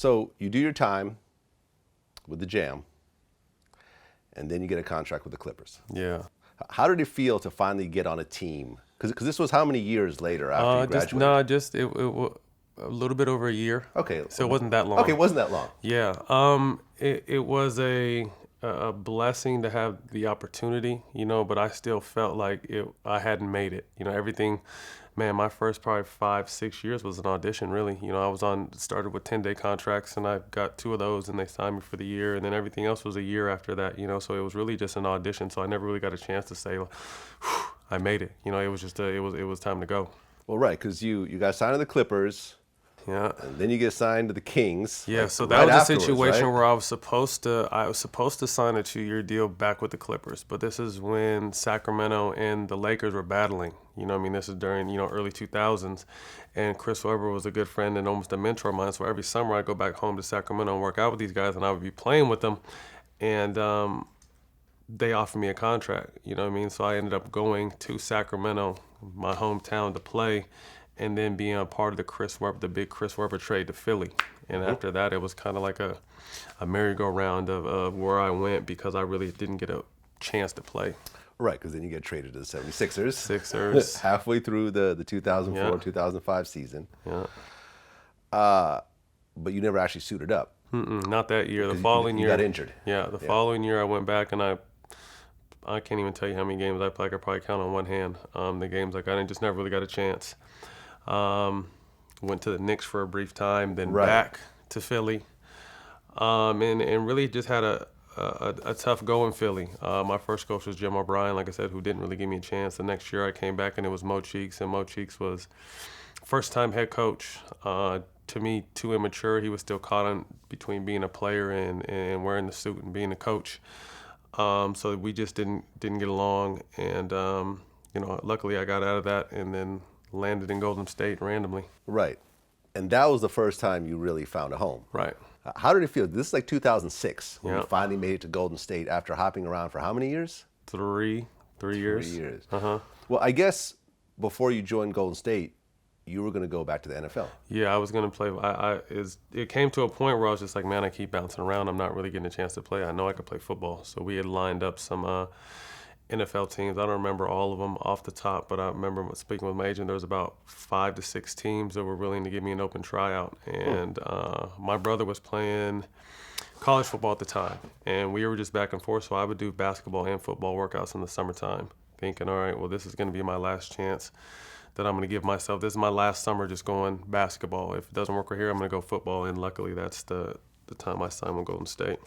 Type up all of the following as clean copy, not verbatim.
So you do your time with the Jam, and then you get a contract with the Clippers. Yeah. How did it feel to finally get on a team? Because this was how many years later after you graduated? It a little bit over a year. Okay. So it wasn't that long. Okay, it wasn't that long. Yeah. It was a blessing to have the opportunity, but I still felt like I hadn't made it. Everything, man, my first probably 5-6 years was an audition, really. Started with 10-day contracts, and I got 2 of those, and they signed me for the year, and then everything else was a year after that, so it was really just an audition. So I never really got a chance to say, I made it. It was just it was time to go. Well, right, because you got signed to the Clippers. Yeah. And then you get signed to the Kings. Yeah, like, so that right was a afterwards, situation right? where I was supposed to sign a 2-year deal back with the Clippers, but this is when Sacramento and the Lakers were battling. This is during, early 2000s, and Chris Webber was a good friend and almost a mentor of mine. So every summer I'd go back home to Sacramento and work out with these guys, and I would be playing with them, and they offered me a contract, So I ended up going to Sacramento, my hometown, to play, and then being a part of the big Chris Webber trade to Philly. And after that, it was kind of like a merry-go-round of where I went, because I really didn't get a chance to play. Right, because then you get traded to the 76ers. Sixers. Halfway through the 2004-2005 season. Yeah. But you never actually suited up. Not that year. The following year. You got injured. Yeah, the following year I went back, and I can't even tell you how many games I played. I could probably count on one hand the games I got in. Just never really got a chance. Went to the Knicks for a brief time, then back to Philly, and really just had a tough go in Philly. My first coach was Jim O'Brien, like I said, who didn't really give me a chance. The next year I came back, and it was Mo Cheeks, and Mo Cheeks was first-time head coach. To me, too immature. He was still caught in between being a player and wearing the suit and being a coach. So we just didn't get along, and luckily I got out of that, and then landed in Golden State randomly. Right. And that was the first time you really found a home. Right. How did it feel? This is like 2006 when Yeah. you finally made it to Golden State after hopping around for how many years? 3 years. 3 years. Uh-huh. Well, I guess before you joined Golden State, you were going to go back to the NFL. Yeah, I was going to play. It came to a point where I was just like, man, I keep bouncing around. I'm not really getting a chance to play. I know I could play football. So we had lined up some NFL teams. I don't remember all of them off the top, but I remember speaking with my agent. There was about 5 to 6 teams that were willing to give me an open tryout. And my brother was playing college football at the time, and we were just back and forth. So I would do basketball and football workouts in the summertime, thinking, all right, well, this is going to be my last chance that I'm going to give myself. This is my last summer just going basketball. If it doesn't work right here, I'm going to go football. And luckily, that's the time I signed with Golden State.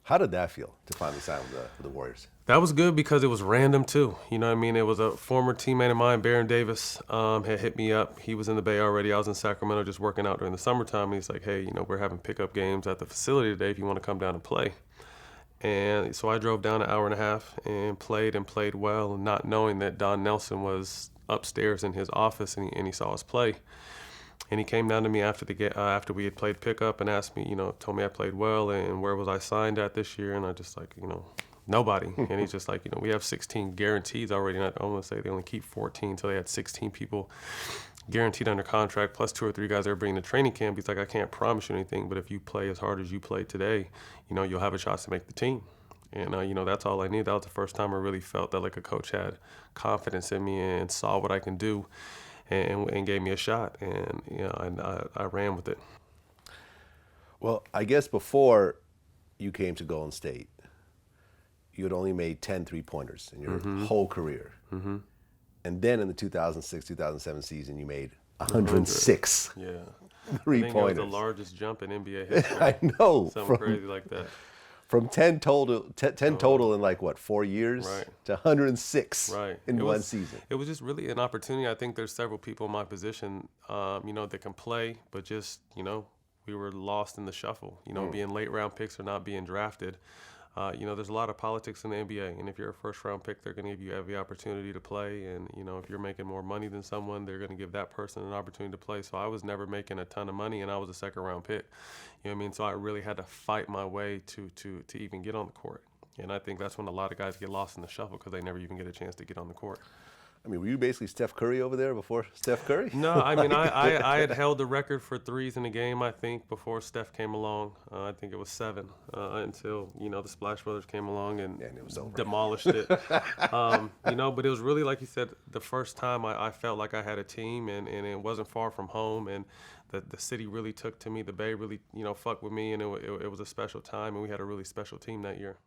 How did that feel to finally sign with the Warriors? That was good because it was random too. You know what I mean? It was a former teammate of mine, Baron Davis, had hit me up. He was in the Bay already. I was in Sacramento just working out during the summertime. And he's like, hey, we're having pickup games at the facility today if you want to come down and play. And so I drove down an hour and a half and played well, not knowing that Don Nelson was upstairs in his office, and he saw us play. And he came down to me after we had played pickup and asked me, told me I played well and where was I signed at this year. And I just like, nobody. And he's just like, we have 16 guarantees already. And I want to say they only keep 14. So they had 16 people guaranteed under contract, plus 2 or 3 guys that are bringing to training camp. He's like, I can't promise you anything, but if you play as hard as you played today, you'll have a chance to make the team. And, that's all I need. That was the first time I really felt that like a coach had confidence in me and saw what I can do and gave me a shot. And, I ran with it. Well, I guess before you came to Golden State, you had only made 10 three-pointers in your whole career. Mm-hmm. And then in the 2006-2007 season, you made 106 three-pointers. I think it was the largest jump in NBA history. I know. Something crazy like that. From 10 total in 4 years to 106 in one season. It was just really an opportunity. I think there's several people in my position, that can play, but just, we were lost in the shuffle, being late round picks or not being drafted. There's a lot of politics in the NBA, and if you're a first-round pick, they're going to give you every opportunity to play, and, if you're making more money than someone, they're going to give that person an opportunity to play. So I was never making a ton of money, and I was a second-round pick. So I really had to fight my way to even get on the court, and I think that's when a lot of guys get lost in the shuffle because they never even get a chance to get on the court. I mean, were you basically Steph Curry over there before Steph Curry? No, I mean, I had held the record for threes in the game, I think, before Steph came along. I think it was 7 until, the Splash Brothers came along and it was over. demolished it. But it was really, like you said, the first time I felt like I had a team, and it wasn't far from home, and the city really took to me. The Bay really, fucked with me, and it was a special time, and we had a really special team that year.